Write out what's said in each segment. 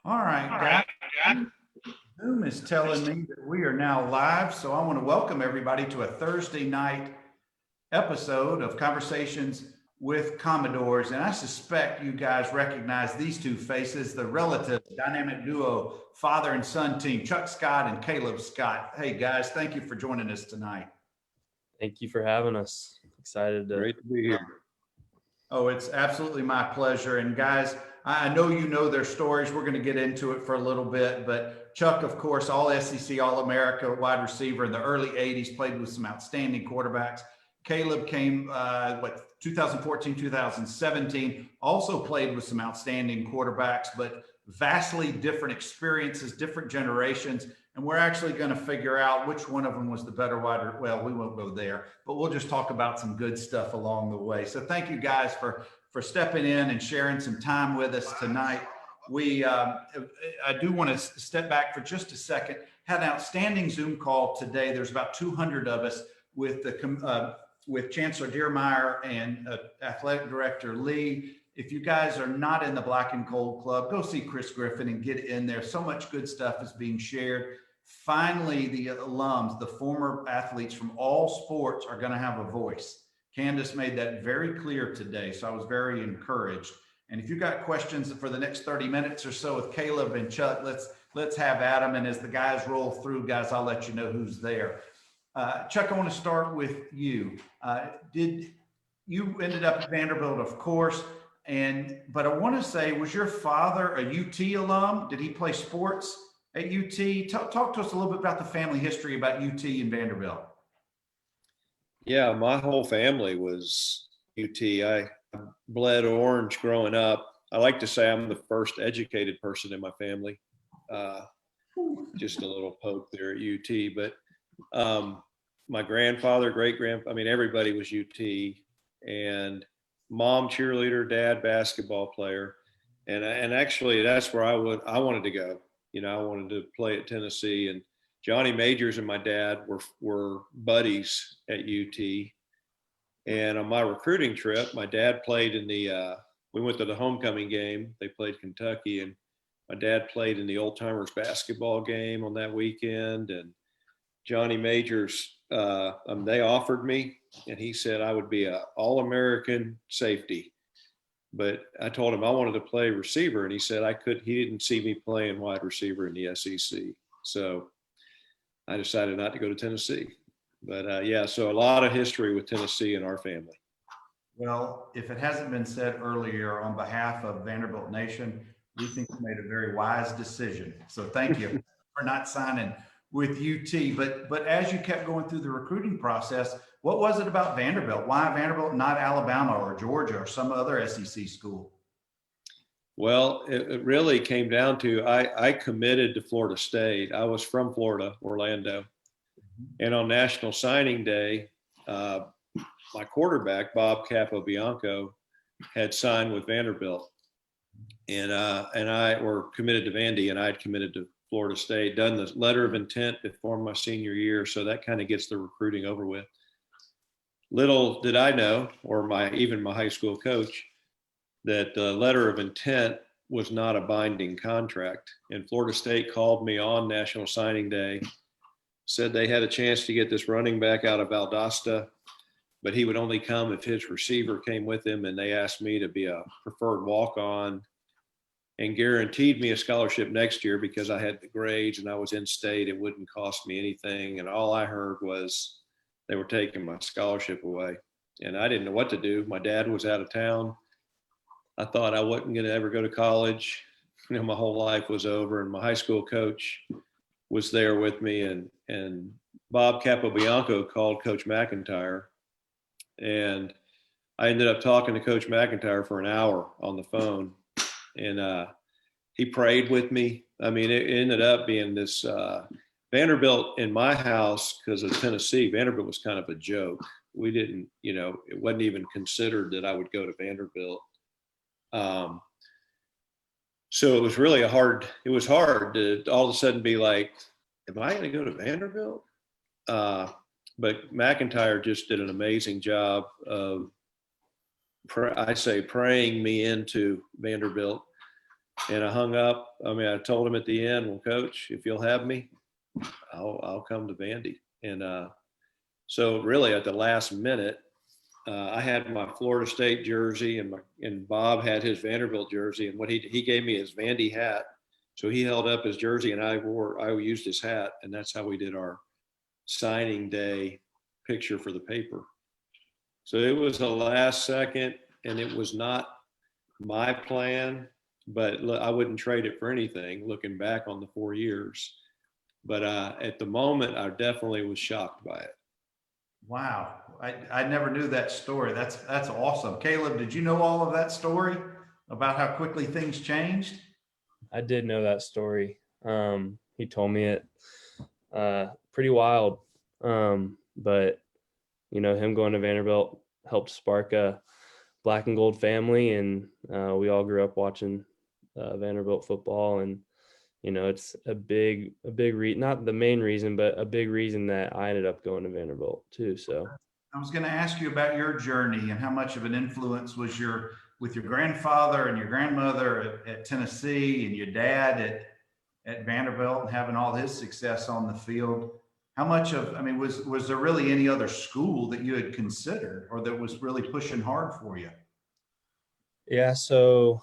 All right, guys. Zoom is telling me that we are now live, so I want to welcome everybody to a Thursday night episode of Conversations with Commodores. And I suspect you guys recognize these two faces, the relative dynamic duo, father and son team, Chuck Scott and Caleb Scott. Hey, guys, thank you for joining us tonight. Thank you for having us. Excited to. Great to be here. Oh, it's absolutely my pleasure. And guys, I know you know their stories. We're going to get into it for a little bit, but Chuck, of course, all SEC, All-America wide receiver in the early 80s, played with some outstanding quarterbacks. Caleb came, 2014, 2017, also played with some outstanding quarterbacks, but vastly different experiences, different generations. And we're actually going to figure out which one of them was the better wide. Well, we won't go there, but we'll just talk about some good stuff along the way. So thank you guys for stepping in and sharing some time with us tonight. I do want to step back for just a second. Had an outstanding Zoom call today. There's about 200 of us with Chancellor Diermeyer and Athletic Director Lee. If you guys are not in the Black and Gold Club, go see Chris Griffin and get in there. So much good stuff is being shared. Finally, the alums, the former athletes from all sports are going to have a voice. Candace made that very clear today, so I was very encouraged. And if you got questions for the next 30 minutes or so with Caleb and Chuck, let's have at them. And as the guys roll through, guys, I'll let you know who's there. Chuck, I want to start with you. You ended up at Vanderbilt, of course, but I want to say, was your father a UT alum? Did he play sports at UT? Talk to us a little bit about the family history about UT and Vanderbilt. Yeah, my whole family was UT. I bled orange growing up. I like to say I'm the first educated person in my family. Just a little poke there at UT. But my grandfather, great-grandfather, everybody was UT. And mom cheerleader, dad basketball player. And actually that's where I wanted to go. I wanted to play at Tennessee, and Johnny Majors and my dad were buddies at UT. And on my recruiting trip, my dad played in we went to the homecoming game. They played Kentucky, and my dad played in the old timers basketball game on that weekend. And Johnny Majors, they offered me, and he said I would be an All-American safety. But I told him I wanted to play receiver, and he said he didn't see me playing wide receiver in the SEC. So I decided not to go to Tennessee. But so a lot of history with Tennessee in our family. Well, if it hasn't been said earlier, on behalf of Vanderbilt Nation, we think you made a very wise decision. So thank you for not signing with UT. But as you kept going through the recruiting process, what was it about Vanderbilt? Why Vanderbilt, not Alabama or Georgia or some other SEC school? Well, it really came down to I committed to Florida State. I was from Florida, Orlando. And on National Signing Day, my quarterback, Bob Capobianco, had signed with Vanderbilt. And I were committed to Vandy, and I had committed to Florida State, done the letter of intent before my senior year. So that kind of gets the recruiting over with. Little did I know, or even my high school coach, that the letter of intent was not a binding contract. And Florida State called me on National Signing Day, said they had a chance to get this running back out of Valdosta, but he would only come if his receiver came with him. And they asked me to be a preferred walk-on and guaranteed me a scholarship next year because I had the grades and I was in state. It wouldn't cost me anything. And all I heard was they were taking my scholarship away. And I didn't know what to do. My dad was out of town. I thought I wasn't going to ever go to college. My whole life was over. And my high school coach was there with me. And Bob Capobianco called Coach MacIntyre. And I ended up talking to Coach MacIntyre for an hour on the phone. And he prayed with me. It ended up being this Vanderbilt in my house, because of Tennessee. Vanderbilt was kind of a joke. We didn't, it wasn't even considered that I would go to Vanderbilt. So it was really hard to all of a sudden be like, am I going to go to Vanderbilt? But MacIntyre just did an amazing job of, praying me into Vanderbilt. And I hung up. I mean, I told him at the end, well, Coach, if you'll have me, I'll come to Vandy. And so really at the last minute, I had my Florida State jersey, and Bob had his Vanderbilt jersey, and what he gave me his Vandy hat. So he held up his jersey, and I used his hat, and that's how we did our signing day picture for the paper. So it was the last second, and it was not my plan, but I wouldn't trade it for anything. Looking back on the 4 years, but at the moment, I definitely was shocked by it. Wow. I never knew that story. That's awesome. Caleb, did you know all of that story about how quickly things changed? I did know that story. He told me it. Pretty wild. But you know, him going to Vanderbilt helped spark a black and gold family, and we all grew up watching Vanderbilt football. And you know, it's a big not the main reason, but a big reason that I ended up going to Vanderbilt too. So I was going to ask you about your journey and how much of an influence was with your grandfather and your grandmother at Tennessee and your dad at Vanderbilt and having all his success on the field. How much of, I mean, was there really any other school that you had considered or that was really pushing hard for you? yeah, so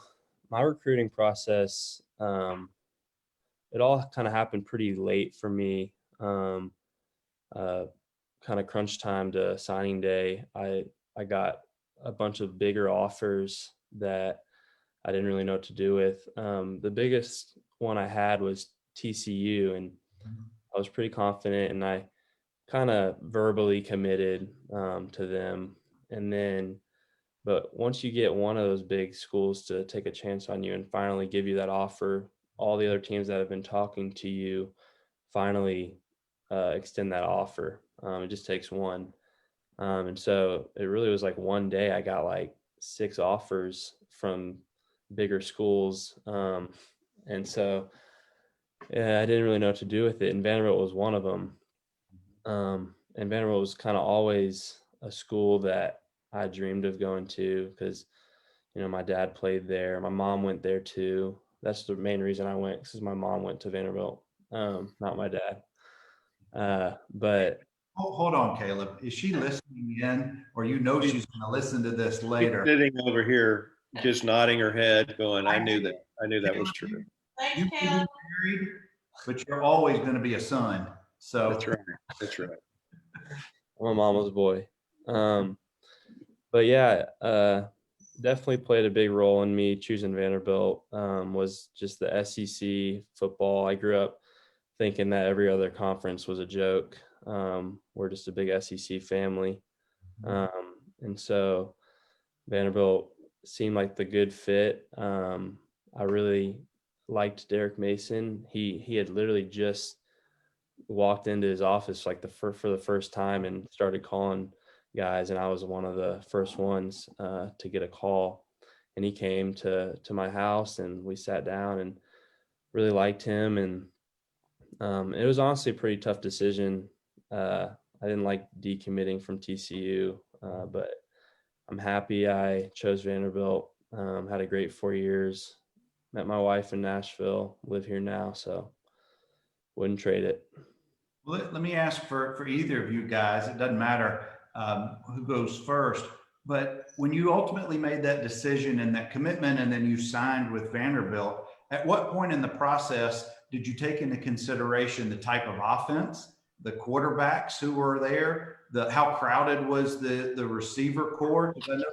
my recruiting process, it all kind of happened pretty late for me. Kind of crunch time to signing day. I got a bunch of bigger offers that I didn't really know what to do with. The biggest one I had was TCU, and I was pretty confident, and I kind of verbally committed to them. And then, but once you get one of those big schools to take a chance on you and finally give you that offer, all the other teams that have been talking to you finally extend that offer. It just takes one. And so it really was like one day I got like 6 offers from bigger schools. And so yeah, I didn't really know what to do with it. And Vanderbilt was one of them. And Vanderbilt was kind of always a school that I dreamed of going to because, you know, my dad played there. My mom went there too. That's the main reason I went, because my mom went to Vanderbilt, not my dad. But Hold on, Caleb. Is she listening in, or you know she's going to listen to this She's later? sitting over here, just nodding her head, going, I knew that was true. You may be married, but you're always going to be a son. So That's right. That's right. I'm a mama's boy. But yeah, definitely played a big role in me choosing Vanderbilt. Was just the SEC football. I grew up thinking that every other conference was a joke. We're just a big SEC family. And so Vanderbilt seemed like the good fit. I really liked Derek Mason. He had literally just walked into his office like for the first time and started calling guys, and I was one of the first ones to get a call. And he came to my house, and we sat down and really liked him. And it was honestly a pretty tough decision. I didn't like decommitting from TCU, but I'm happy I chose Vanderbilt. Had a great 4 years. Met my wife in Nashville. Live here now, so wouldn't trade it. let me ask for either of you guys. It doesn't matter who goes first, but when you ultimately made that decision and that commitment, and then you signed with Vanderbilt, at what point in the process did you take into consideration the type of offense, the quarterbacks who were there, how crowded was the receiver corps? Because I know,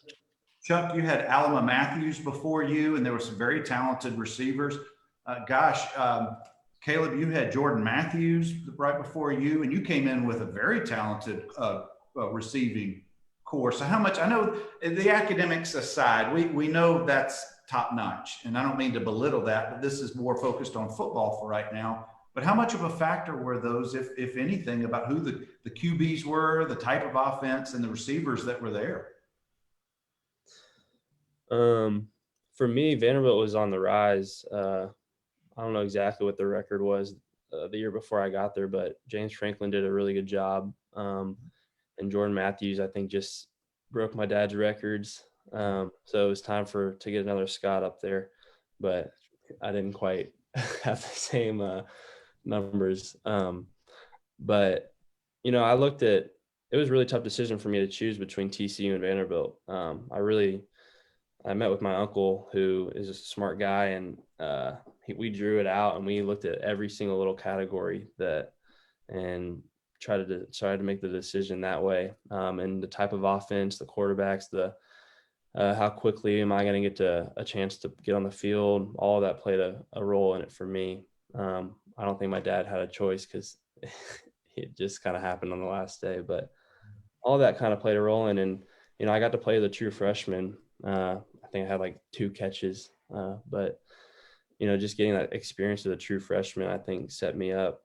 Chuck, you had Alama Matthews before you, and there were some very talented receivers. Caleb, you had Jordan Matthews right before you, and you came in with a very talented receiving corps. So how much, I know the academics aside, we know that's top notch, and I don't mean to belittle that, but this is more focused on football for right now. But how much of a factor were those, if anything, about who the QBs were, the type of offense, and the receivers that were there? For me, Vanderbilt was on the rise. I don't know exactly what the record was the year before I got there, but James Franklin did a really good job. And Jordan Matthews, I think, just broke my dad's records. So it was time to get another Scott up there. But I didn't quite have the same numbers. But, you know, it was a really tough decision for me to choose between TCU and Vanderbilt. I met with my uncle, who is a smart guy, and we drew it out and we looked at every single little category and tried to make the decision that way. And the type of offense, the quarterbacks, how quickly am I going to get a chance to get on the field? All of that played a role in it for me. I don't think my dad had a choice because it just kind of happened on the last day, but all that kind of played a role in. And, you know, I got to play the true freshman. I think I had like 2 catches, but, you know, just getting that experience of the true freshman, I think set me up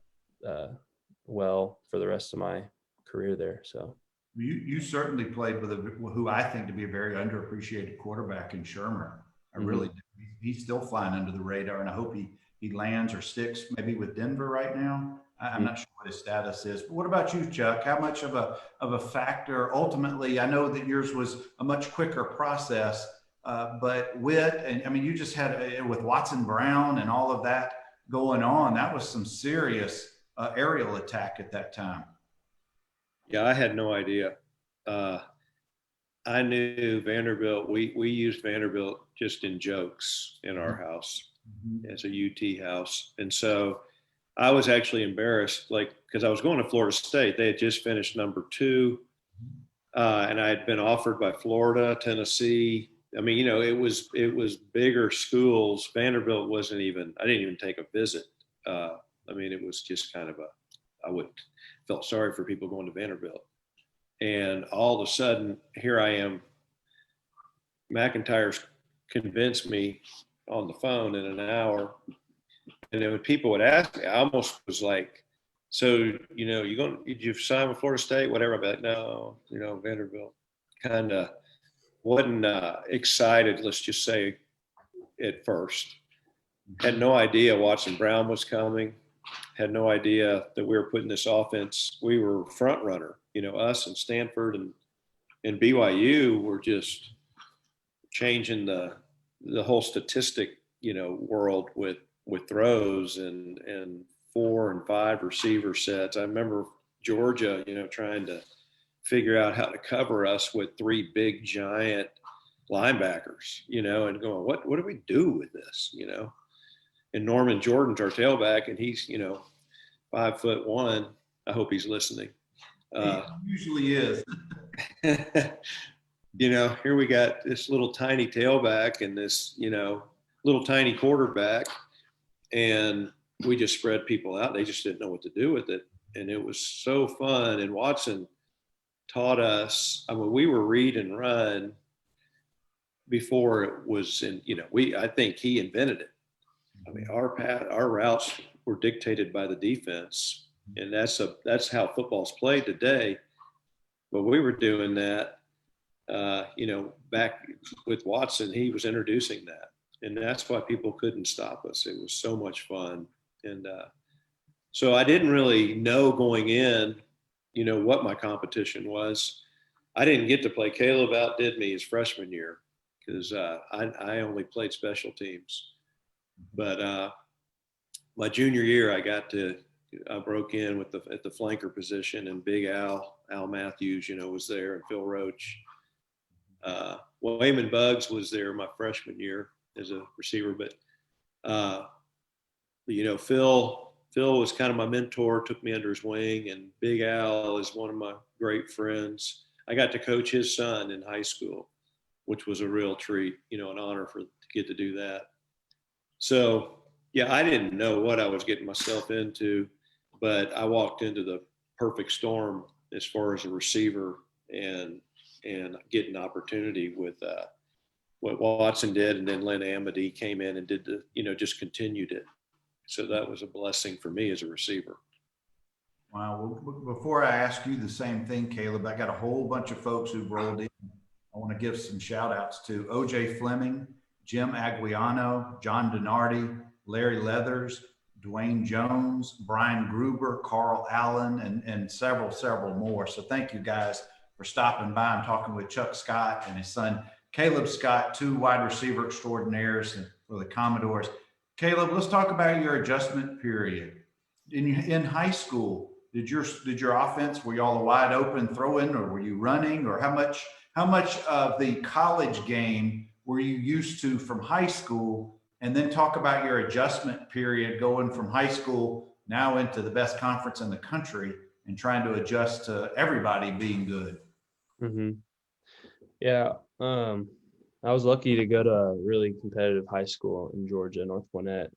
well for the rest of my career there. So. You certainly played with who I think to be a very underappreciated quarterback in Shermer. I really do. He's still flying under the radar, and I hope he lands or sticks maybe with Denver right now. I'm not sure what his status is. But what about you, Chuck? How much of a factor ultimately? I know that yours was a much quicker process, but and I mean, you just had with Watson Brown and all of that going on. That was some serious aerial attack at that time. Yeah, I had no idea. I knew Vanderbilt. We used Vanderbilt just in jokes in our house as a UT house. And so I was actually embarrassed, like, because I was going to Florida State. They had just finished number 2. And I had been offered by Florida, Tennessee. I mean, you know, it was bigger schools. Vanderbilt I didn't even take a visit. I mean, it was just kind of felt sorry for people going to Vanderbilt. And all of a sudden, here I am. MacIntyre's convinced me on the phone in an hour. And then when people would ask me, I almost was like, so, you know, did you sign with Florida State, whatever? I'd be like, no, you know, Vanderbilt. Kind of wasn't excited, let's just say, at first. Had no idea Watson Brown was coming. Had no idea that we were putting this offense. We were front runner, you know, us and Stanford and BYU were just changing the whole statistic, you know, world with throws and 4 and 5 receiver sets. I remember Georgia, you know, trying to figure out how to cover us with 3 big giant linebackers, you know, and going, what do we do with this, you know? And Norman Jordan's our tailback, and he's, you know, 5'1". I hope he's listening. He usually is. You know, here we got this little tiny tailback and this, you know, little tiny quarterback, and we just spread people out. They just didn't know what to do with it. And it was so fun. And Watson taught us, I mean, we were read and run before it was in, you know, I think he invented it. I mean, our routes were dictated by the defense, and that's how football's played today. But we were doing that, you know, back with Watson. He was introducing that, and that's why people couldn't stop us. It was so much fun, and so I didn't really know going in, you know, what my competition was. I didn't get to play. Caleb outdid me his freshman year because I only played special teams. But my junior year, I broke in at the flanker position, and Big Al Matthews, you know, was there, and Phil Roach. Wayman Buggs was there my freshman year as a receiver, but you know, Phil was kind of my mentor, took me under his wing, and Big Al is one of my great friends. I got to coach his son in high school, which was a real treat, you know, an honor to get to do that. So, yeah, I didn't know what I was getting myself into, but I walked into the perfect storm as far as a receiver and getting opportunity with what Watson did, and then Len Amity came in and did just continued it. So that was a blessing for me as a receiver. Wow. Well, before I ask you the same thing, Caleb, I got a whole bunch of folks who've rolled in. I want to give some shout outs to OJ Fleming, Jim Aguiano, John Donardi, Larry Leathers, Dwayne Jones, Brian Gruber, Carl Allen, and several more. So thank you guys for stopping by and talking with Chuck Scott and his son, Caleb Scott, 2 wide receiver extraordinaires for the Commodores. Caleb, let's talk about your adjustment period. In high school, did your offense, were y'all a wide open throw in, or were you running, or how much of the college game were you used to from high school? And then talk about your adjustment period going from high school now into the best conference in the country and trying to adjust to everybody being good. Mm-hmm. Yeah. I was lucky to go to a really competitive high school in Georgia, North Gwinnett.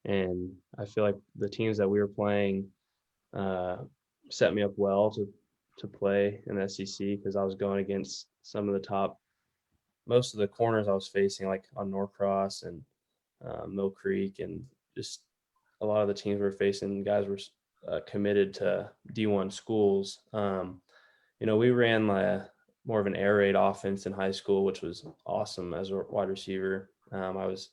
And I feel like the teams that we were playing set me up well to play in the SEC, because I was going against some of the top, most of the corners I was facing, like on Norcross and Mill Creek, and just a lot of the teams we were facing, guys were committed to D1 schools. We ran more of an air raid offense in high school, which was awesome as a wide receiver. I was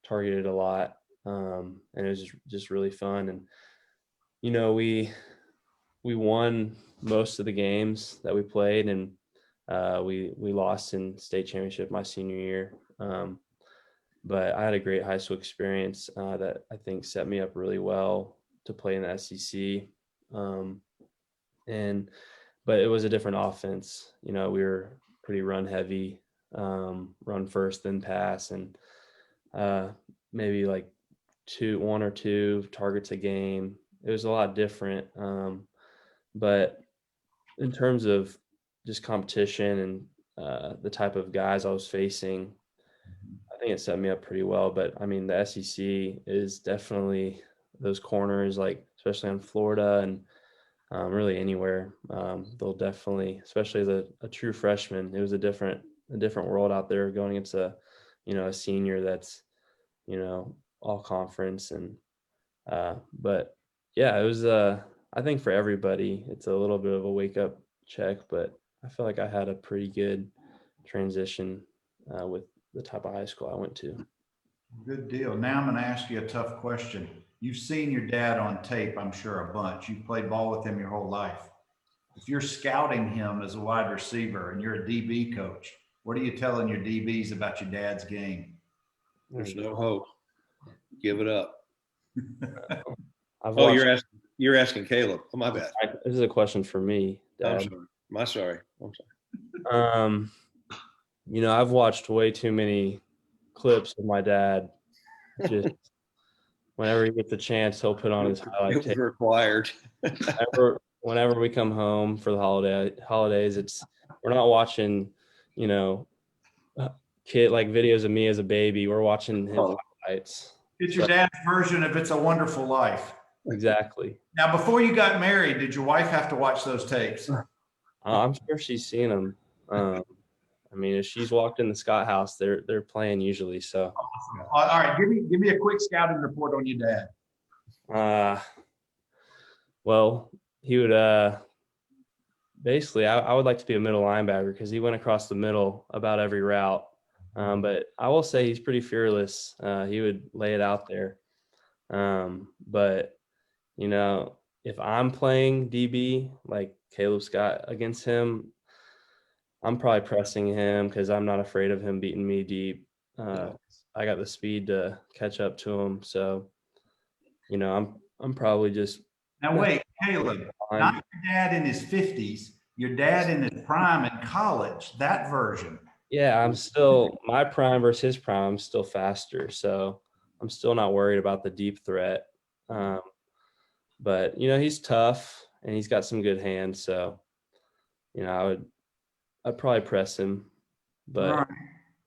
targeted a lot, and it was just really fun. And we won most of the games that we played, and we lost in state championship my senior year. But I had a great high school experience that I think set me up really well to play in the SEC. But it was a different offense. We were pretty run heavy, run first, then pass, and maybe like one or two targets a game. It was a lot different. But in terms of just competition and the type of guys I was facing, I think it set me up pretty well. But I mean, the SEC is definitely those corners, like especially on Florida and really anywhere. They'll definitely, especially as a true freshman, it was a different world out there going into a senior that's all conference. And but yeah, it was I think for everybody it's a little bit of a wake up check, but I feel like I had a pretty good transition with the type of high school I went to. Good deal. Now I'm going to ask you a tough question. You've seen your dad on tape, I'm sure, a bunch. You've played ball with him your whole life. If you're scouting him as a wide receiver and you're a DB coach, what are you telling your DBs about your dad's game? There's no hope. Give it up. Oh, you're asking Caleb. Oh, my bad. This is a question for me, Dad. I'm sorry. I've watched way too many clips of my dad. Just whenever he gets a chance, he'll put on his highlight tape. Required. Whenever we come home for the holidays, we're not watching, kid like videos of me as a baby. We're watching his highlights. It's your dad's version of It's a Wonderful Life. Exactly. Now, before you got married, did your wife have to watch those tapes? I'm sure she's seen them. I mean, if she's walked in the Scott house, they're playing usually. So, awesome. All right, give me a quick scouting report on your dad. Well, he would basically. I would like to be a middle linebacker because he went across the middle about every route. But I will say he's pretty fearless. He would lay it out there. But if I'm playing DB like Caleb Scott against him, I'm probably pressing him because I'm not afraid of him beating me deep. I got the speed to catch up to him. So, I'm probably just. Now wait, Caleb, not your dad in his 50s, your dad in his prime in college, that version. Yeah, I'm still my prime versus his prime. I'm still faster. So I'm still not worried about the deep threat. But, he's tough and he's got some good hands. So, I'd probably press him. But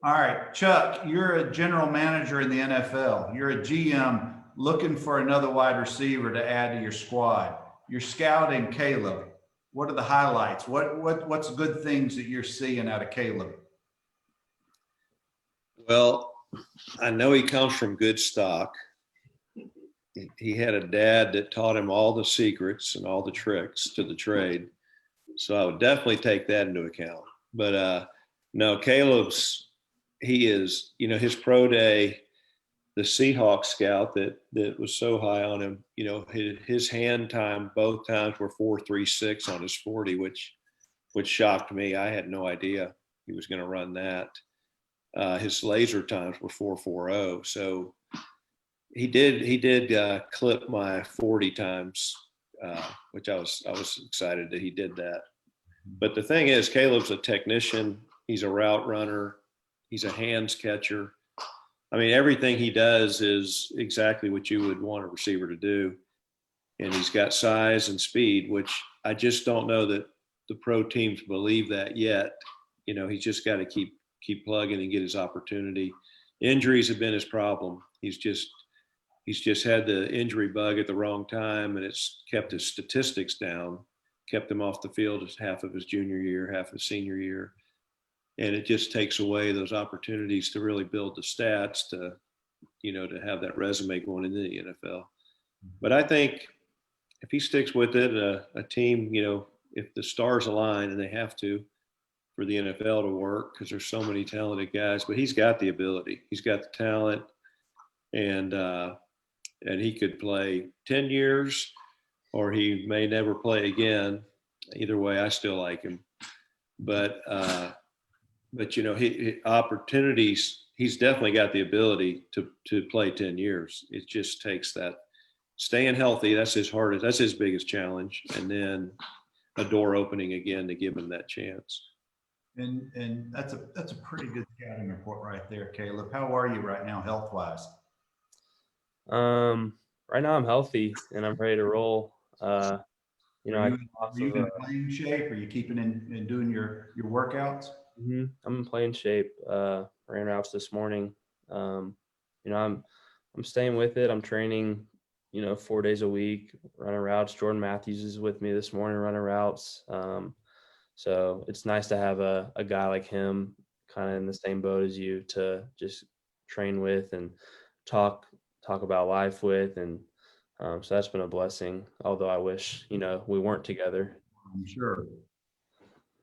all right, Chuck, you're a general manager in the NFL. You're a GM looking for another wide receiver to add to your squad. You're scouting Caleb. What are the highlights? What's good things that you're seeing out of Caleb? Well, I know he comes from good stock. He had a dad that taught him all the secrets and all the tricks to the trade. So I would definitely take that into account. But no, he is, his pro day, the Seahawks scout that was so high on him, his hand time, both times were 4.36 on his 40, which shocked me. I had no idea he was going to run that. His laser times were 4.40. So he did clip my 40 times, which I was excited that he did that. But the thing is, Caleb's a technician. He's a route runner. He's a hands catcher. I mean, everything he does is exactly what you would want a receiver to do. And he's got size and speed, which I just don't know that the pro teams believe that yet. You know, he's just got to keep plugging and get his opportunity. Injuries have been his problem. He's just had the injury bug at the wrong time, and it's kept his statistics down, kept him off the field half of his junior year, half of his senior year. And it just takes away those opportunities to really build the stats to have that resume going into the NFL. But I think if he sticks with it, a team, if the stars align, and they have to for the NFL to work, because there's so many talented guys, but he's got the ability, he's got the talent, and he could play 10 years or he may never play again. Either way, I still like him. But he opportunities, he's definitely got the ability to play 10 years. It just takes that staying healthy. That's his biggest challenge. And then a door opening again to give him that chance. And that's a pretty good scouting report right there, Caleb. How are you right now, health-wise? Right now I'm healthy and I'm ready to roll. Are you in playing shape? Are you keeping in doing your workouts? I'm in playing shape. Ran routes this morning. I'm staying with it. I'm training, 4 days a week, running routes. Jordan Matthews is with me this morning running routes. So it's nice to have a guy like him kind of in the same boat as you to just train with and talk about life with. And so that's been a blessing, although I wish, we weren't together. I'm sure.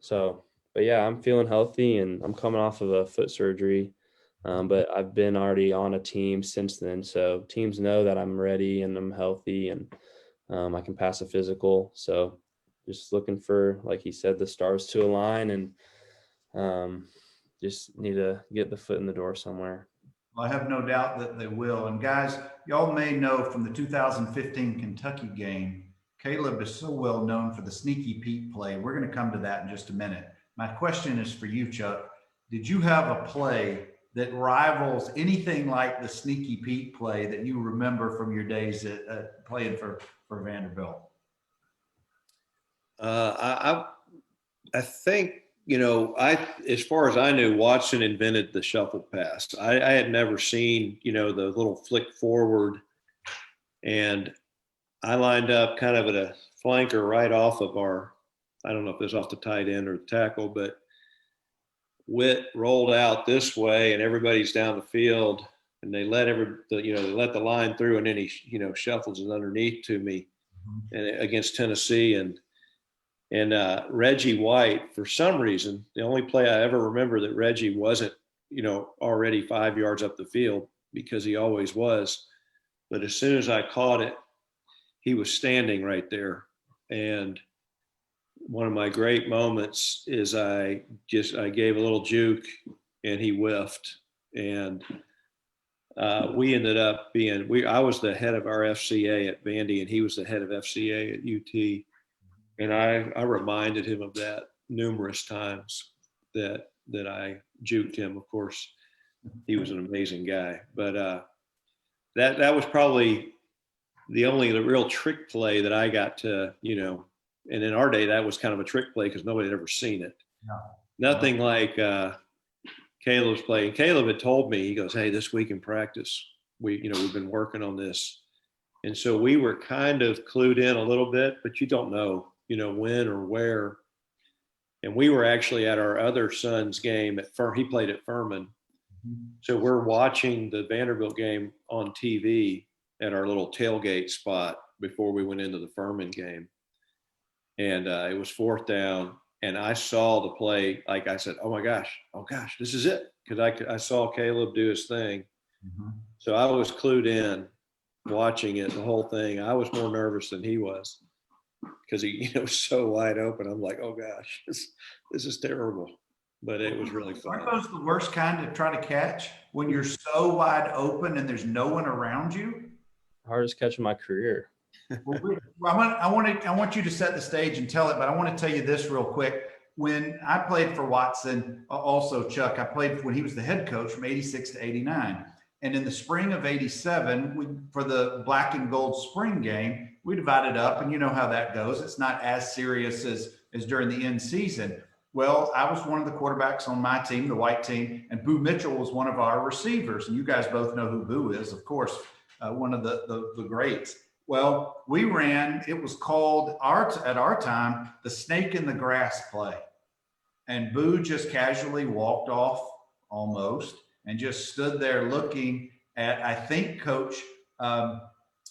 So, but yeah, I'm feeling healthy and I'm coming off of a foot surgery. But I've been already on a team since then. So teams know that I'm ready and I'm healthy and I can pass a physical. So just looking for, like he said, the stars to align and just need to get the foot in the door somewhere. Well, I have no doubt that they will. And guys, y'all may know from the 2015 Kentucky game, Caleb is so well known for the sneaky Pete play. We're going to come to that in just a minute. My question is for you, Chuck. Did you have a play that rivals anything like the sneaky Pete play that you remember from your days at playing for Vanderbilt? I think, as far as I knew, Watson invented the shuffle pass. I had never seen, the little flick forward, and I lined up kind of at a flanker right off of I don't know if it was off the tight end or the tackle, but Witt rolled out this way and everybody's down the field and they let the line through, and then he, shuffles it underneath to me and against Tennessee. And Reggie White, for some reason, the only play I ever remember that Reggie wasn't, already 5 yards up the field, because he always was. But as soon as I caught it, he was standing right there. And one of my great moments is I gave a little juke and he whiffed. And we ended up I was the head of our FCA at Vandy and he was the head of FCA at UT. And I reminded him of that numerous times that I juked him. Of course, he was an amazing guy. But that was probably the real trick play that I got to, and in our day, that was kind of a trick play because nobody had ever seen it. No. Nothing like Caleb's play. And Caleb had told me, he goes, "Hey, this week in practice, we've been working on this." And so we were kind of clued in a little bit, but you don't know, when or where. And we were actually at our other son's game he played at Furman. Mm-hmm. So we're watching the Vanderbilt game on TV at our little tailgate spot before we went into the Furman game. And it was fourth down. And I saw the play. Like I said, oh gosh, this is it. Because I saw Caleb do his thing. Mm-hmm. So I was clued in watching it, the whole thing. I was more nervous than he was because he was so wide open. I'm like, oh gosh, this is terrible. but it was really Aren't fun. those the worst kind to try to catch when you're so wide open and there's no one around you? Hardest catch of my career. Well, I want you to set the stage and tell it, but I want to tell you this real quick. When I played for Watson, also Chuck, I played when he was the head coach from 86 to 89. And in the spring of 87, for the black and gold spring game, we divided up, and you know how that goes. It's not as serious as during the end season. Well, I was one of the quarterbacks on my team, the white team, and Boo Mitchell was one of our receivers. And you guys both know who Boo is, of course, one of the greats. Well, we ran, it was called at our time, the snake in the grass play. And Boo just casually walked off almost and just stood there looking at, I think, Coach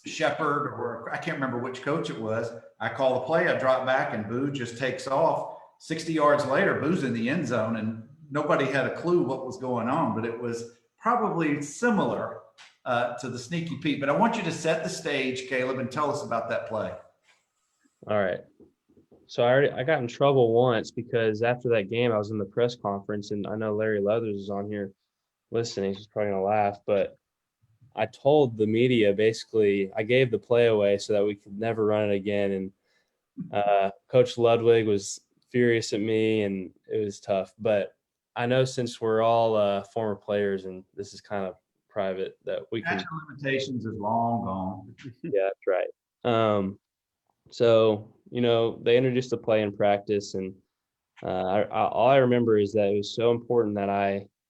Shepard, or I can't remember which coach it was. I call the play, I drop back, and Boo just takes off. 60 yards later, Boo's in the end zone, and nobody had a clue what was going on, but it was probably similar to the Sneaky Pete. But I want you to set the stage, Caleb, and tell us about that play. All right. So I got in trouble once because after that game, I was in the press conference, and I know Larry Leathers is on here listening. He's probably going to laugh, but I told the media, basically, I gave the play away so that we could never run it again. And Coach Ludwig was furious at me, and it was tough. But I know since we're all former players, and this is kind of private, that we can. Statute of limitations is long gone. Yeah, that's right. So, they introduced the play in practice, and all I remember is that it was so important that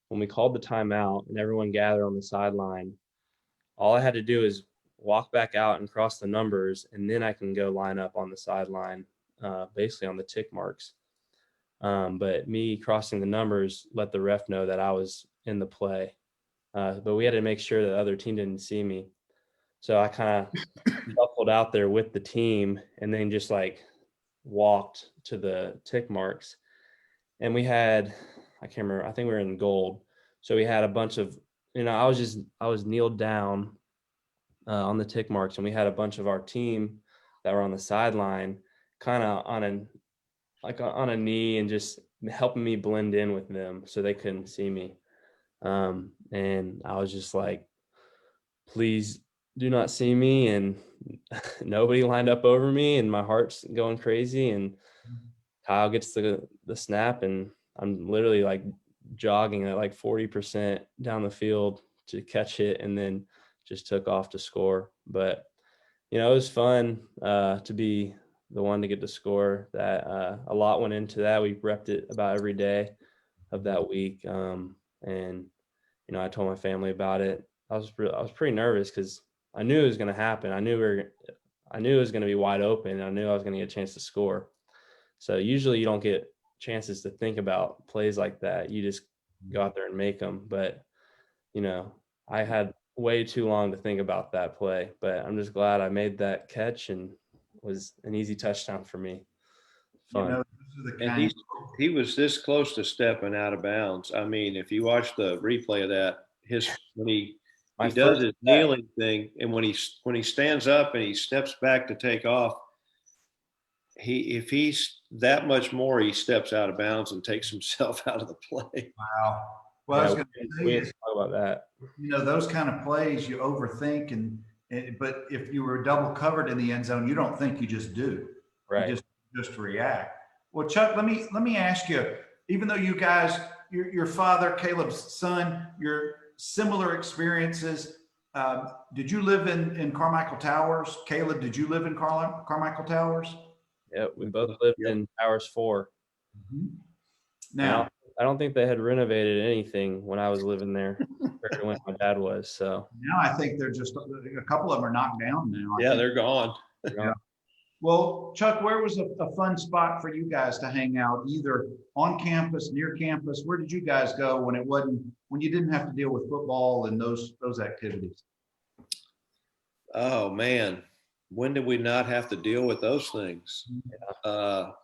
when we called the timeout and everyone gathered on the sideline, all I had to do is walk back out and cross the numbers, and then I can go line up on the sideline, basically on the tick marks. But me crossing the numbers let the ref know that I was in the play. But we had to make sure that the other team didn't see me. So I kind of shuffled out there with the team and then just walked to the tick marks. And we had, I can't remember, I think we were in gold. So we had a bunch of, I was kneeled down on the tick marks, and we had a bunch of our team that were on the sideline kind of on a knee and just helping me blend in with them so they couldn't see me. And I was just like, please do not see me. And nobody lined up over me, and my heart's going crazy. And Kyle gets the snap, and I'm literally jogging at 40% down the field to catch it, and then just took off to score. But, it was fun to be the one to get to score. That a lot went into that. We repped it about every day of that week. And, I told my family about it. I was pretty nervous because I knew it was going to happen. I knew it was going to be wide open. I knew I was going to get a chance to score. So usually you don't get chances to think about plays like that. You just go out there and make them. But, I had way too long to think about that play. But I'm just glad I made that catch, and it was an easy touchdown for me. Fun. And he was this close to stepping out of bounds. I mean, if you watch the replay of that, when he does his kneeling thing, and when he stands up and he steps back to take off, if he's that much more, he steps out of bounds and takes himself out of the play. Wow. Well, I was going to say, talk about that. Those kind of plays you overthink, but if you were double covered in the end zone, you don't think, you just do. Right. You just react. Well, Chuck, let me ask you, even though you guys, your father, Caleb's son, your similar experiences, did you live in Carmichael Towers? Caleb, did you live in Carmichael Towers? Yeah, we both lived in Towers 4. Mm-hmm. Now, I don't think they had renovated anything when I was living there compared to when my dad was. So now I think they're just a couple of them are knocked down now. Yeah, they're gone. Yeah. Well, Chuck, where was a fun spot for you guys to hang out, either on campus, near campus? Where did you guys go when you didn't have to deal with football and those activities? Oh man, when did we not have to deal with those things? It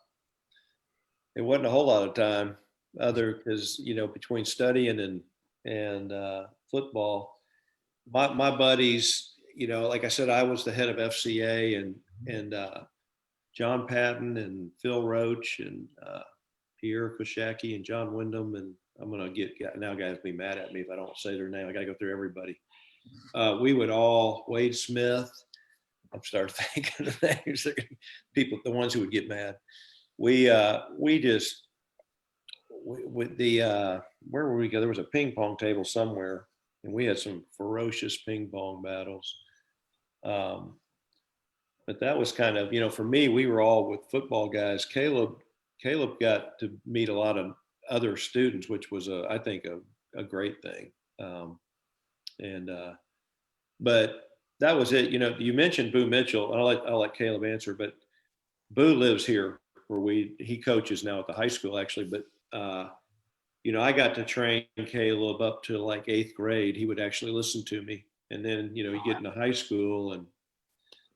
wasn't a whole lot of time because between studying and football, my buddies, like I said, I was the head of FCA, and John Patton and Phil Roach and Pierre Koshaki and John Wyndham, and I'm going to get now guys be mad at me if I don't say their name. I got to go through everybody. We would all Wade Smith. I'm starting thinking of names. People, the ones who would get mad. We just with the where were we go? There was a ping pong table somewhere, and we had some ferocious ping pong battles. But that was kind of, for me, we were all with football guys. Caleb got to meet a lot of other students, which was I think a great thing. But that was it. You mentioned Boo Mitchell, and I'll let Caleb answer, but Boo lives here where he coaches now at the high school actually, but I got to train Caleb up to like 8th grade. He would actually listen to me. And then, you get into high school and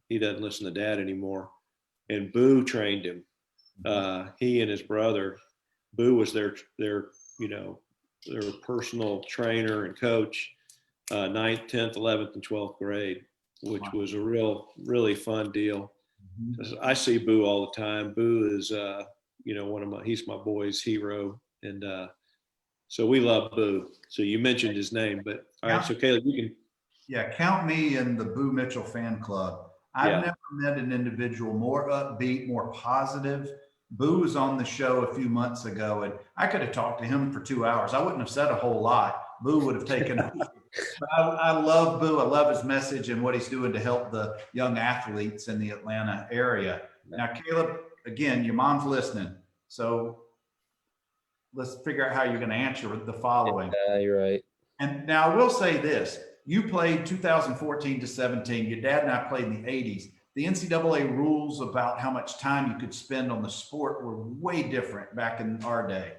he doesn't listen to dad anymore. And Boo trained him. He and his brother, Boo was their personal trainer and coach, 9th, 10th, 11th, and 12th grade, which was a really fun deal. I see Boo all the time. Boo is, he's my boy's hero. And so we love Boo. So you mentioned his name, but all right. So Caleb, you can. Yeah, count me in the Boo Mitchell fan club. I've never met an individual more upbeat, more positive. Boo was on the show a few months ago, and I could have talked to him for 2 hours. I wouldn't have said a whole lot. Boo would have taken. I love Boo. I love his message and what he's doing to help the young athletes in the Atlanta area. Now, Caleb, again, your mom's listening, so let's figure out how you're going to answer the following. Yeah, you're right. And now I will say this. You played 2014 to 17. Your dad and I played in the 80s. The NCAA rules about how much time you could spend on the sport were way different back in our day.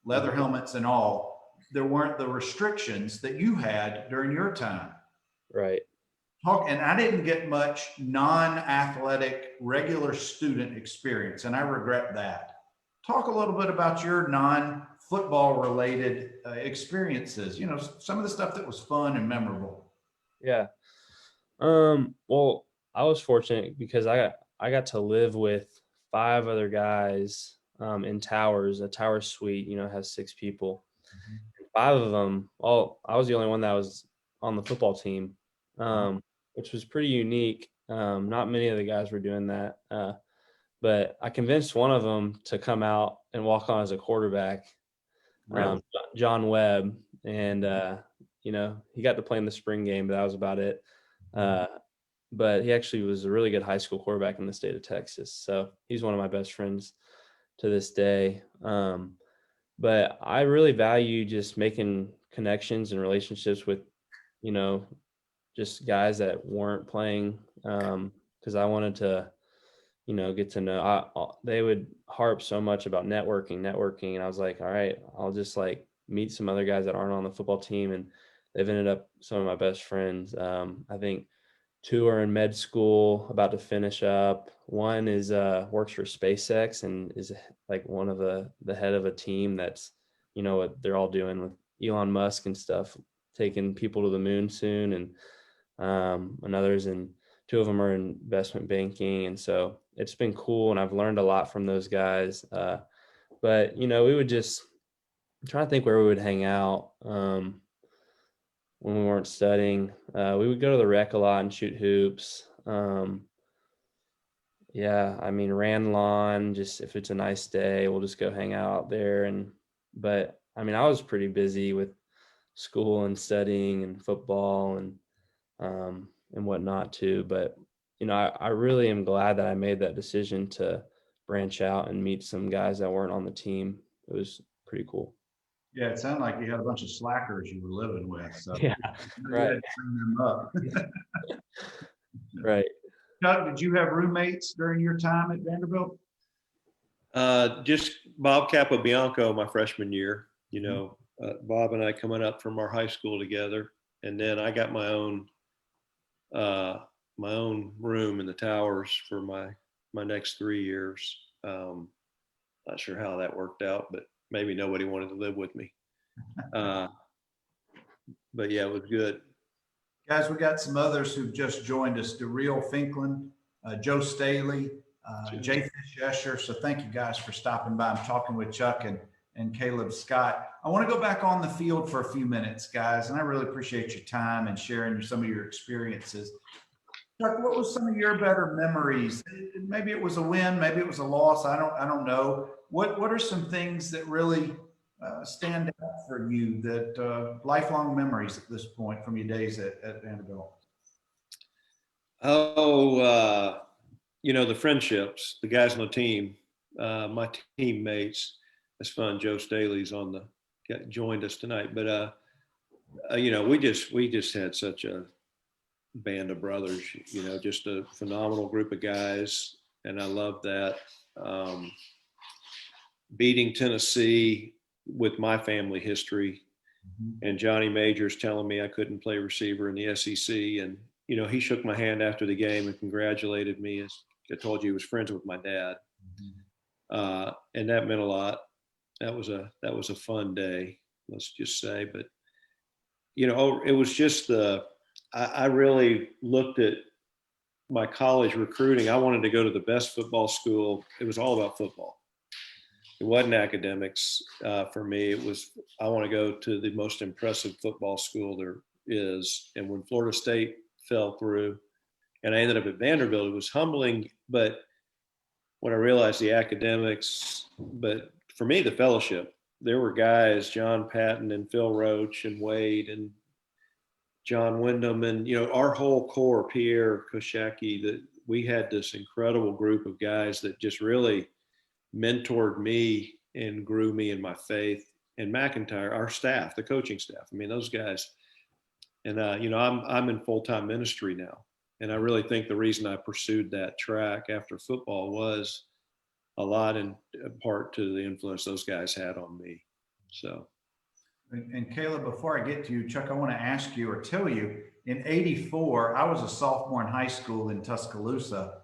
Leather helmets and all. There weren't the restrictions that you had during your time. Right. And I didn't get much non-athletic regular student experience, and I regret that. Talk a little bit about your non-football related experiences, some of the stuff that was fun and memorable. Yeah. Well, I was fortunate because I got to live with 5 other guys in towers. A tower suite, has 6 people. 5 of them, I was the only one that was on the football team, which was pretty unique. Not many of the guys were doing that. But I convinced one of them to come out and walk on as a quarterback, John Webb. And, he got to play in the spring game, but that was about it. But he actually was a really good high school quarterback in the state of Texas. So he's one of my best friends to this day. But I really value just making connections and relationships with, just guys that weren't playing, because I wanted to, get to know. They would harp so much about networking, and I was like, all right, I'll just like meet some other guys that aren't on the football team, and they've ended up some of my best friends. I think 2 are in med school, about to finish up. One is works for SpaceX and is like one of the head of a team that's, what they're all doing with Elon Musk and stuff, taking people to the moon soon, and another's in. 2 of them are in investment banking. And so it's been cool. And I've learned a lot from those guys. But, we would just try to think where we would hang out when we weren't studying. We would go to the rec a lot and shoot hoops. Ran lawn, just if it's a nice day, we'll just go hang out there. But I was pretty busy with school and studying and football and whatnot too. But, I really am glad that I made that decision to branch out and meet some guys that weren't on the team. It was pretty cool. Yeah, it sounded like you had a bunch of slackers you were living with. So yeah, right. Bring them up. Right. Chuck, did you have roommates during your time at Vanderbilt? Just Bob Capobianco my freshman year, Bob and I coming up from our high school together. And then I got my own room in the towers for my next 3 years. Not sure how that worked out, but maybe nobody wanted to live with me. But yeah, it was good. Guys, we got some others who've just joined us. Daryl Finklin, Joe Staley, Jay Fish Escher. So thank you guys for stopping by. I'm talking with Chuck and Caleb Scott. I want to go back on the field for a few minutes, guys, and I really appreciate your time and sharing some of your experiences. Chuck, what was some of your better memories? Maybe it was a win, maybe it was a loss. I don't know. What are some things that really stand out for you, that lifelong memories at this point from your days at Vanderbilt? Oh, the friendships, the guys on the team, my teammates. It's fun. Joe Staley's joined us tonight, but we just had such a band of brothers. Just a phenomenal group of guys, and I love that. Beating Tennessee with my family history, and Johnny Majors telling me I couldn't play receiver in the SEC, and he shook my hand after the game and congratulated me. As I told you, he was friends with my dad, and that meant a lot. That was a fun day, let's just say. But it was just I really looked at my college recruiting. I wanted to go to the best football school. It was all about football. It wasn't academics for me. It was, I want to go to the most impressive football school there is. And when Florida State fell through and I ended up at Vanderbilt, it was humbling. But when I realized the academics, but for me, the fellowship, there were guys, John Patton and Phil Roach and Wade and John Wyndham and, our whole core, Pierre Koshaki, that we had this incredible group of guys that just really mentored me and grew me in my faith. And MacIntyre, our staff, the coaching staff, I mean, those guys. And, I'm in full-time ministry now. And I really think the reason I pursued that track after football was a lot in part to the influence those guys had on me. So. And Caleb, before I get to you, Chuck, I want to ask you or tell you, in '84, I was a sophomore in high school in Tuscaloosa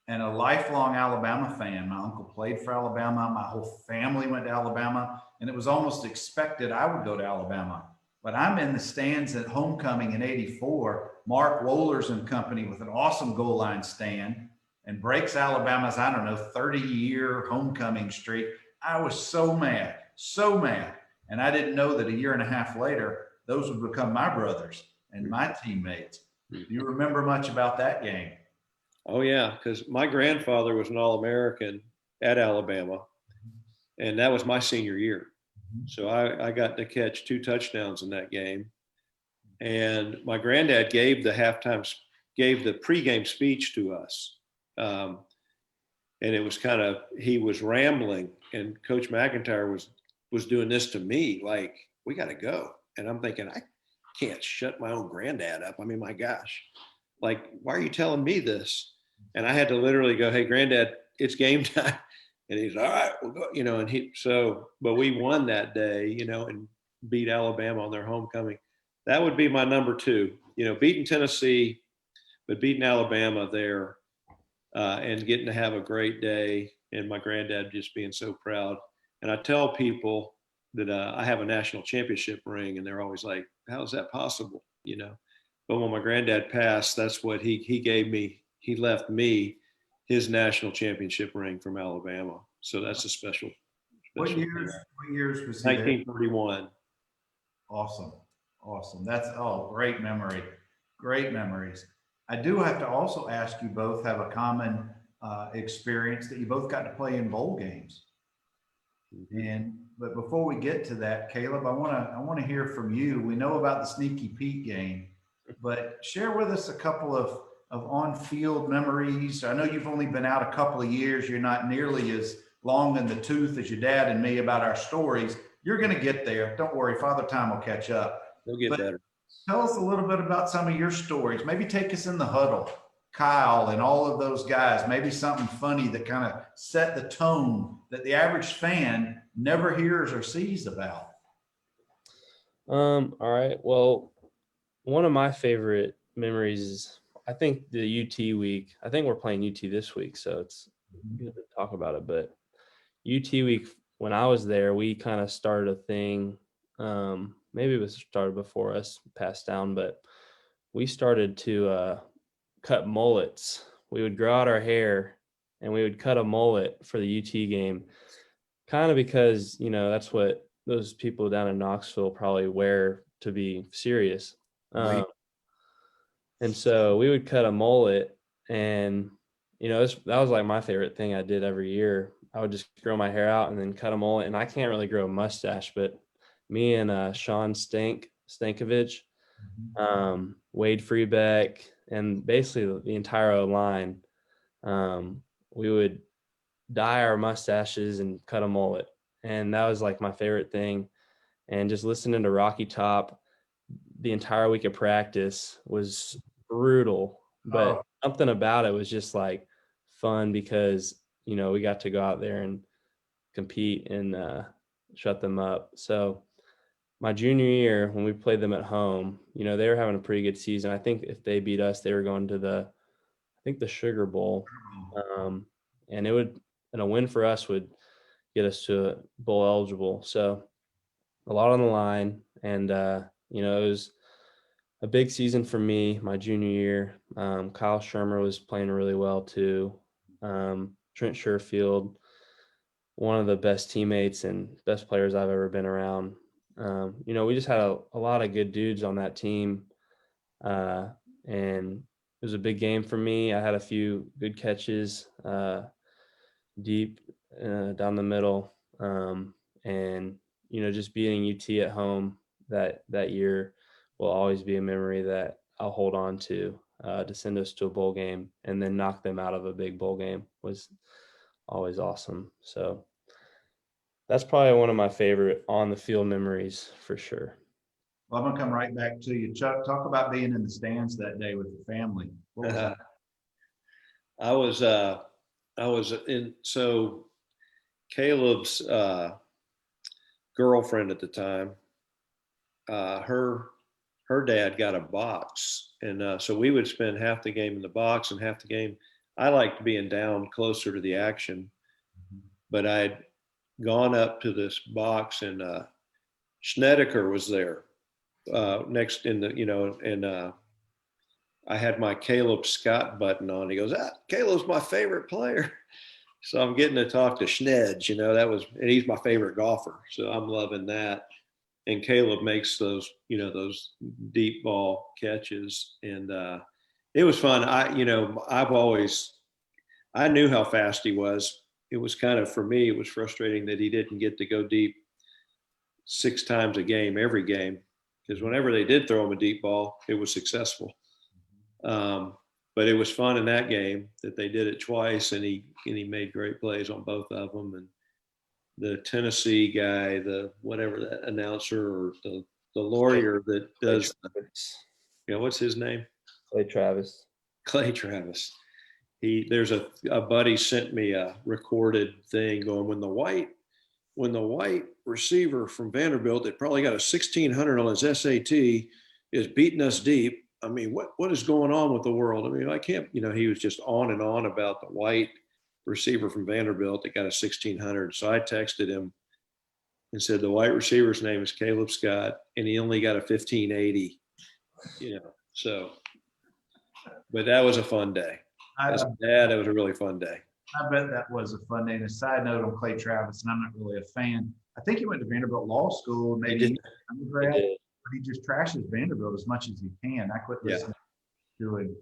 and a lifelong Alabama fan. My uncle played for Alabama. My whole family went to Alabama, and it was almost expected I would go to Alabama. But I'm in the stands at homecoming in '84, Mark Wohlers and company with an awesome goal line stand and breaks Alabama's, 30-year homecoming streak. I was so mad, so mad. And I didn't know that a year and a half later, those would become my brothers and my teammates. Do you remember much about that game? Oh, yeah, because my grandfather was an All-American at Alabama, and that was my senior year. So I got to catch 2 touchdowns in that game. And my granddad gave the pregame speech to us. And it was he was rambling, and Coach MacIntyre was doing this to me, like, we got to go. And I'm thinking, I can't shut my own granddad up. I mean, my gosh, like, why are you telling me this? And I had to literally go, hey, granddad, it's game time. And he's all right, we'll go, but we won that day, and beat Alabama on their homecoming. That would be my number 2, beating Tennessee, but beating Alabama there and getting to have a great day. And my granddad just being so proud. And I tell people that I have a national championship ring, and they're always like, how is that possible? But when my granddad passed, that's what he gave me. He left me his national championship ring from Alabama. So that's a special What years was he 1931. There? Awesome. That's great memory. Great memories. I do have to also ask, you both have a common experience that you both got to play in bowl games. But before we get to that, Caleb, I want to hear from you. We know about the Sneaky Pete game, but share with us a couple of on-field memories. I know you've only been out a couple of years. You're not nearly as long in the tooth as your dad and me about our stories. You're going to get there. Don't worry. Father Time will catch up. They'll get better. Tell us a little bit about some of your stories. Maybe take us in the huddle, Kyle and all of those guys. Maybe something funny that kind of set the tone that the average fan never hears or sees about. All right. Well, one of my favorite memories is, I think, the UT week. I think we're playing UT this week, so it's good to talk about it. But UT week, when I was there, we kind of started a thing. Maybe it was started before us, passed down, but we started to cut mullets. We would grow out our hair and we would cut a mullet for the UT game, kind of because, that's what those people down in Knoxville probably wear to be serious. And so we would cut a mullet, and, that was like my favorite thing I did every year. I would just grow my hair out and then cut a mullet, and I can't really grow a mustache, but me and Sean Stankovich, Wade Freebeck, and basically the entire O-line, we would dye our mustaches and cut a mullet. And that was like my favorite thing. And just listening to Rocky Top the entire week of practice was brutal, but something about it was just like fun because, we got to go out there and compete and shut them up. So my junior year, when we played them at home, they were having a pretty good season. I think if they beat us, they were going to the Sugar Bowl. And a win for us would get us to bowl eligible. So a lot on the line. And, it was a big season for me my junior year. Kyle Shermer was playing really well too. Trent Sherfield, one of the best teammates and best players I've ever been around. We just had a lot of good dudes on that team. And it was a big game for me. I had a few good catches deep down the middle. And, just beating UT at home that year will always be a memory that I'll hold on to send us to a bowl game and then knock them out of a big bowl game was always awesome. So that's probably one of my favorite on the field memories for sure. Well, I'm going to come right back to you. Chuck, talk about being in the stands that day with the family. What was that? I was in, so Caleb's girlfriend at the time, her dad got a box. And so we would spend half the game in the box and half the game. I liked being down closer to the action, but I'd gone up to this box and Schnedeker was there next in the, and I had my Caleb Scott button on. He goes, Caleb's my favorite player. So I'm getting to talk to Schnedge, and he's my favorite golfer. So I'm loving that. And Caleb makes those deep ball catches. And it was fun. I knew how fast he was. It was kind of, for me, it was frustrating that he didn't get to go deep 6 times a game, every game, because whenever they did throw him a deep ball, it was successful. But it was fun in that game that they did it twice, and he made great plays on both of them. And the Tennessee guy, the announcer or the lawyer that does, what's his name? Clay Travis. There's a buddy sent me a recorded thing going, when the white receiver from Vanderbilt that probably got a 1600 on his SAT is beating us deep. I mean, what is going on with the world? I mean, I can't, he was just on and on about the white receiver from Vanderbilt that got a 1600. So I texted him and said, the white receiver's name is Caleb Scott, and he only got a 1580, so, but that was a fun day. As a dad, it was a really fun day. I bet that was a fun day. And a side note on Clay Travis, and I'm not really a fan. I think he went to Vanderbilt Law School, maybe undergrad, but he just trashes Vanderbilt as much as he can. I quit listening to him.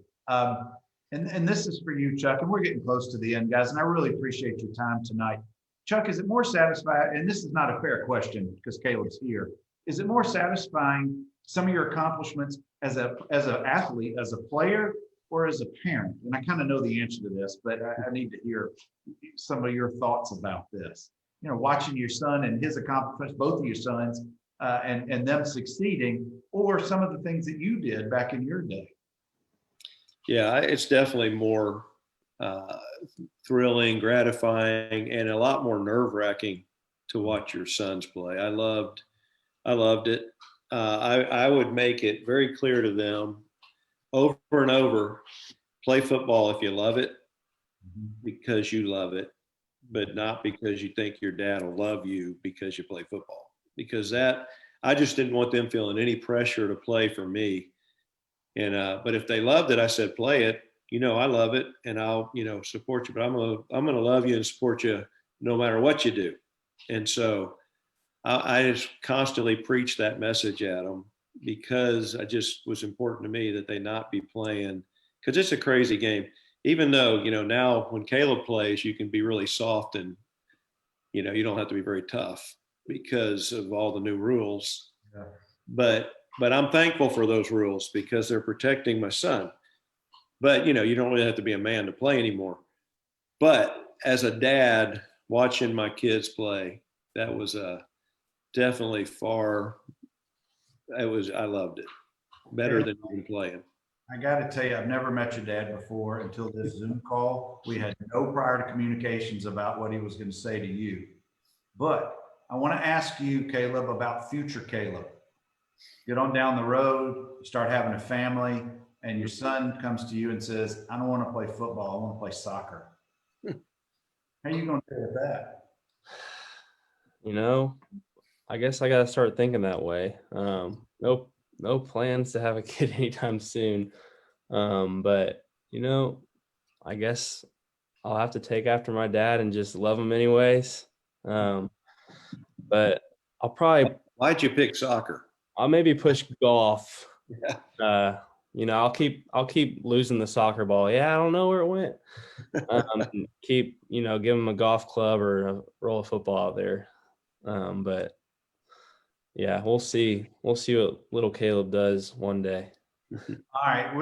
And this is for you, Chuck, and we're getting close to the end, guys, and I really appreciate your time tonight. Chuck, is it more satisfying, and this is not a fair question because Caleb's here, is it more satisfying some of your accomplishments as an athlete, as a player, or as a parent? And I kind of know the answer to this, but I need to hear some of your thoughts about this. Watching your son and his accomplishments, both of your sons, and them succeeding, or some of the things that you did back in your day. Yeah, it's definitely more thrilling, gratifying, and a lot more nerve-wracking to watch your sons play. I loved it. I would make it very clear to them over and over, play football if you love it, because you love it, but not because you think your dad will love you because you play football. Because I just didn't want them feeling any pressure to play for me. And but if they loved it, I said, play it. I love it and I'll, support you, but I'm going to love you and support you no matter what you do. And so I just constantly preach that message at them because it just was important to me that they not be playing, because it's a crazy game. Even though, now when Caleb plays, you can be really soft and, you don't have to be very tough because of all the new rules. Yeah. But I'm thankful for those rules because they're protecting my son. But, you don't really have to be a man to play anymore. But as a dad watching my kids play, that was definitely I loved it better than even playing. I got to tell you, I've never met your dad before until this Zoom call. We had no prior to communications about what he was going to say to you. But I want to ask you, Caleb, about future Caleb. Get on down the road, you start having a family, and your son comes to you and says, I don't want to play football, I want to play soccer. How are you going to deal with that? I guess I got to start thinking that way. No plans to have a kid anytime soon. But I guess I'll have to take after my dad and just love him anyways. But Why'd you pick soccer? I'll maybe push golf. Yeah. I'll keep losing the soccer ball. Yeah, I don't know where it went. Give him a golf club or a roll of football out there. But yeah, we'll see. We'll see what little Caleb does one day. All right,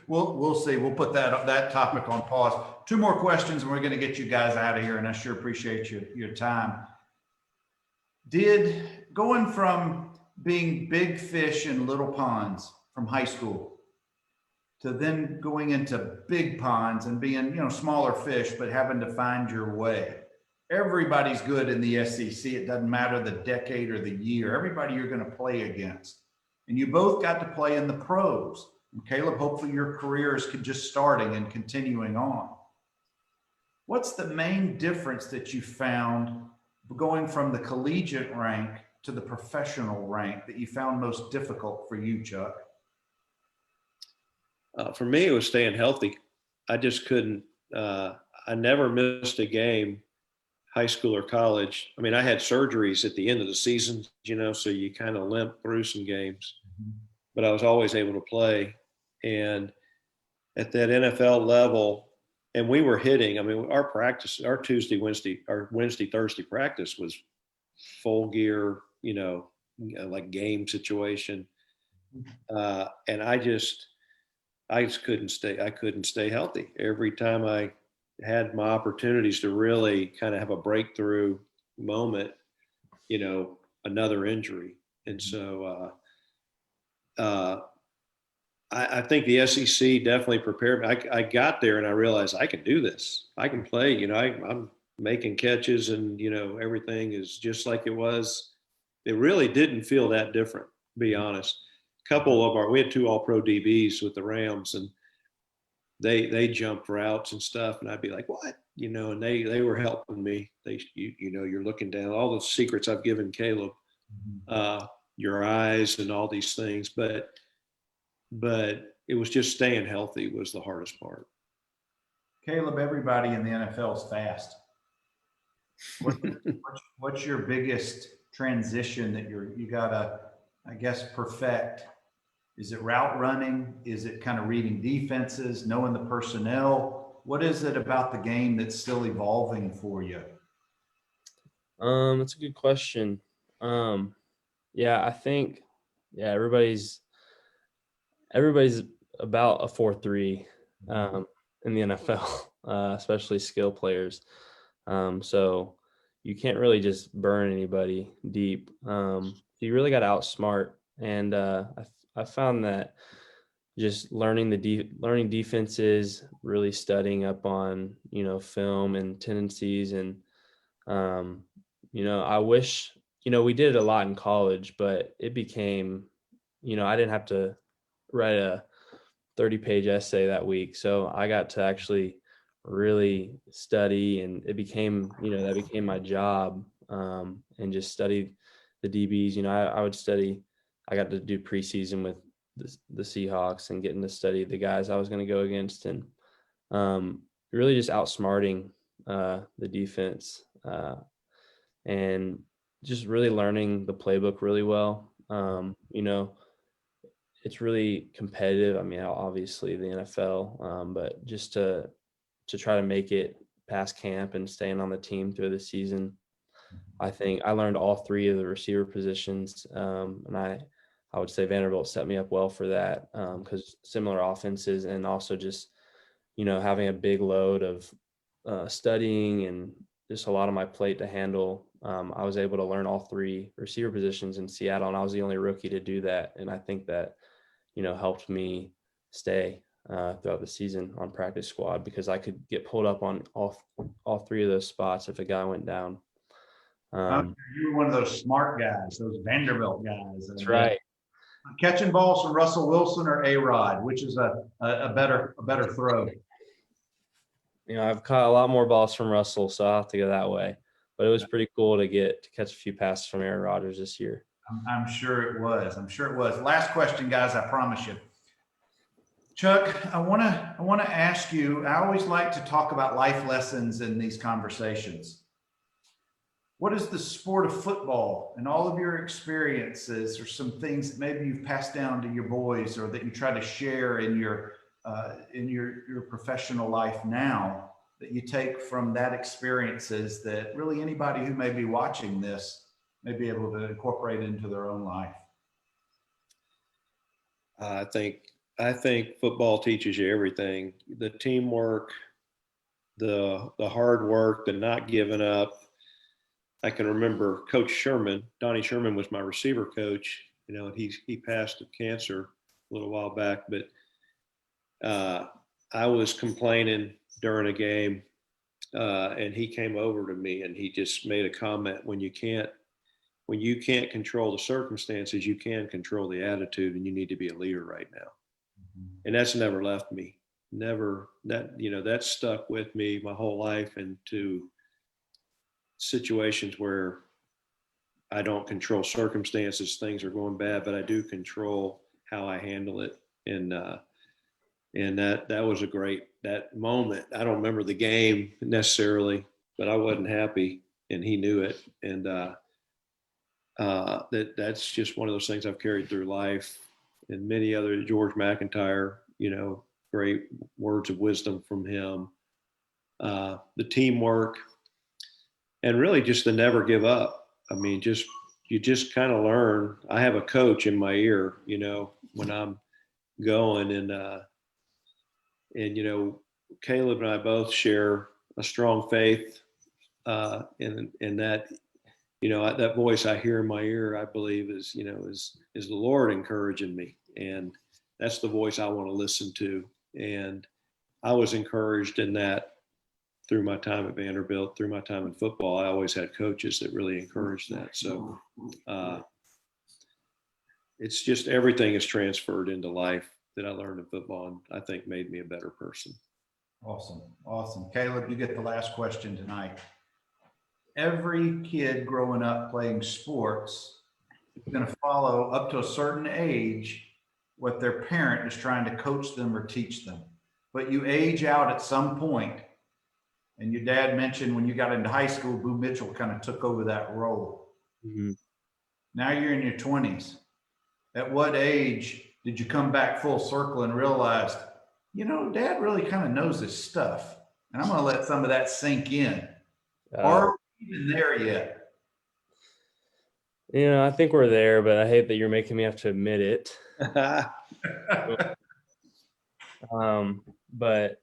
we'll see. We'll put that topic on pause. 2 more questions, and we're going to get you guys out of here. And I sure appreciate your time. Did going from being big fish in little ponds from high school to then going into big ponds and being smaller fish, but having to find your way? Everybody's good in the SEC. It doesn't matter the decade or the year. Everybody you're going to play against. And you both got to play in the pros. And Caleb, hopefully your career is just starting and continuing on. What's the main difference that you found going from the collegiate rank to the professional rank that you found most difficult for you, Chuck? For me, it was staying healthy. I just couldn't. I never missed a game, high school or college. I mean, I had surgeries at the end of the season, so you kind of limp through some games, but I was always able to play. And at that NFL level, and we were hitting, I mean, our practice, our Wednesday, Thursday practice was full gear, like game situation. And I just couldn't stay healthy. Every time I had my opportunities to really kind of have a breakthrough moment, another injury. And so I think the SEC definitely prepared me. I got there and I realized I can do this. I can play, I'm making catches and, everything is just like it was. It really didn't feel that different, to be honest. We had 2 all-pro DBs with the Rams, and they jumped routes and stuff, and I'd be like, what? And they were helping me. You're looking down all the secrets I've given Caleb, your eyes and all these things, but it was just staying healthy was the hardest part. Caleb, everybody in the NFL is fast. What's your biggest transition that you gotta, I guess, perfect? Is it route running? Is it kind of reading defenses, knowing the personnel? What is it about the game that's still evolving for you? That's a good question. Yeah, I think, everybody's about a 4-3 in the NFL, especially skill players. So you can't really just burn anybody deep. You really got to outsmart. And I found that just learning defenses, really studying up on, film and tendencies. And, I wish, we did a lot in college, but it became, I didn't have to write a 30-page essay that week. So I got to actually really study, and it became, that became my job, and just study the DBs. I would study. I got to do preseason with the Seahawks and getting to study the guys I was going to go against, and really just outsmarting the defense and just really learning the playbook really well. It's really competitive. I mean, obviously the NFL, but just to try to make it past camp and staying on the team through the season. I think I learned all three of the receiver positions, and I would say Vanderbilt set me up well for that because similar offenses, and also just having a big load of studying and just a lot on my plate to handle. I was able to learn all three receiver positions in Seattle, and I was the only rookie to do that. And I think that helped me stay throughout the season on practice squad because I could get pulled up on all three of those spots if a guy went down. You were one of those smart guys, those Vanderbilt guys. That's right. Catching balls from Russell Wilson or A-Rod, which is a better throw? I've caught a lot more balls from Russell, so I'll have to go that way. But it was pretty cool to catch a few passes from Aaron Rodgers this year. I'm sure it was. Last question, guys, I promise you. Chuck, I want to ask you, I always like to talk about life lessons in these conversations. What is the sport of football and all of your experiences, or some things that maybe you've passed down to your boys or that you try to share in your professional life now that you take from that experiences that really anybody who may be watching this may be able to incorporate into their own life? I think football teaches you everything: the teamwork, the hard work, the not giving up. I can remember Coach Sherman. Donnie Sherman was my receiver coach. And he passed of cancer a little while back, but I was complaining during a game, and he came over to me and he just made a comment: when you can't control the circumstances, you can control the attitude, and you need to be a leader right now. And that's never left me. Never. That stuck with me my whole life, into situations where I don't control circumstances, things are going bad, but I do control how I handle it. And that was that moment. I don't remember the game necessarily, but I wasn't happy, and he knew it. And that's just one of those things I've carried through life. And many other, George MacIntyre, great words of wisdom from him. The teamwork, and really just to never give up. I mean, you just kind of learn. I have a coach in my ear, when I'm going, and Caleb and I both share a strong faith, in that, that voice I hear in my ear, I believe is the Lord encouraging me. And that's the voice I want to listen to. And I was encouraged in that through my time at Vanderbilt, through my time in football. I always had coaches that really encouraged that. So it's just everything is transferred into life that I learned in football, and I think made me a better person. Awesome. Caleb, you get the last question tonight. Every kid growing up playing sports is going to follow up to a certain age what their parent is trying to coach them or teach them. But you age out at some point. And your dad mentioned when you got into high school, Boo Mitchell kind of took over that role. Mm-hmm. Now you're in your 20s. At what age did you come back full circle and realize, Dad really kind of knows his stuff, and I'm going to let some of that sink in? Or are we even there yet? I think we're there, but I hate that you're making me have to admit it. But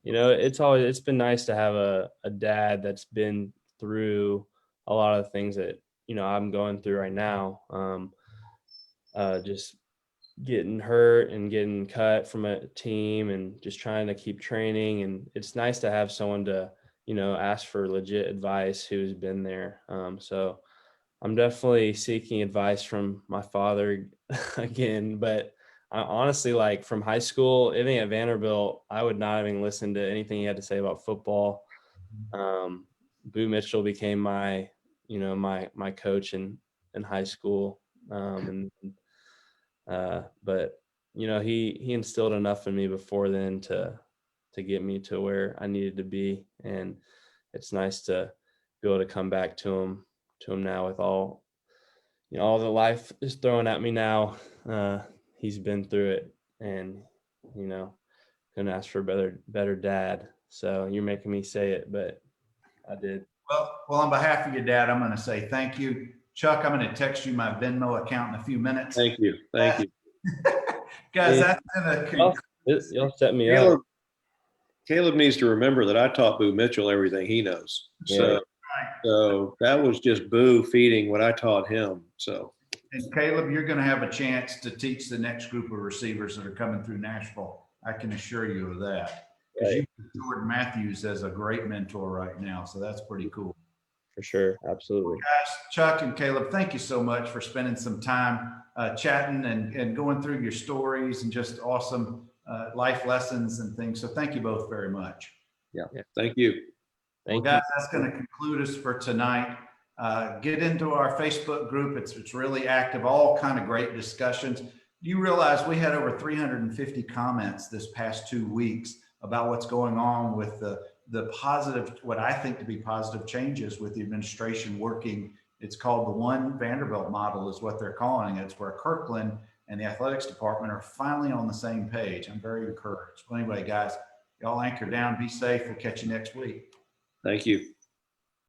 it's been nice to have a dad that's been through a lot of things that I'm going through right now. Just getting hurt and getting cut from a team, and just trying to keep training. And it's nice to have someone to ask for legit advice who's been there. So I'm definitely seeking advice from my father again, but I honestly, like, from high school, even at Vanderbilt, I would not even listen to anything he had to say about football. Boo Mitchell became my coach in high school. But you know, he instilled enough in me before then to get me to where I needed to be. And it's nice to be able to come back to him now with all, you know, all the life is throwing at me now. He's been through it, and, you know, couldn't ask for a better dad. So you're making me say it, but I did. Well, on behalf of your dad, I'm going to say thank you. Chuck, I'm going to text you my Venmo account in a few minutes. Thank you. Thank you. Guys, Yeah. that's going to Y'all set me up. Caleb needs to remember that I taught Boo Mitchell everything he knows. Yeah. So that was just Boo feeding what I taught him. So. And Caleb, you're going to have a chance to teach the next group of receivers that are coming through Nashville. I can assure you of that. Because you have Jordan Matthews as a great mentor right now. So that's pretty cool. For sure. Absolutely. Guys, Chuck and Caleb, thank you so much for spending some time chatting and going through your stories and just awesome life lessons and things. So thank you both very much. Yeah. Thank you. Well, guys, that's going to conclude us for tonight. Get into our Facebook group. It's really active, all kind of great discussions. You realize we had over 350 comments this past 2 weeks about what's going on with the positive, what I think to be positive changes with the administration working. It's called the One Vanderbilt model is what they're calling it. It's where Kirkland and the athletics department are finally on the same page. I'm very encouraged. Well, anyway, guys, y'all anchor down, be safe. We'll catch you next week. Thank you.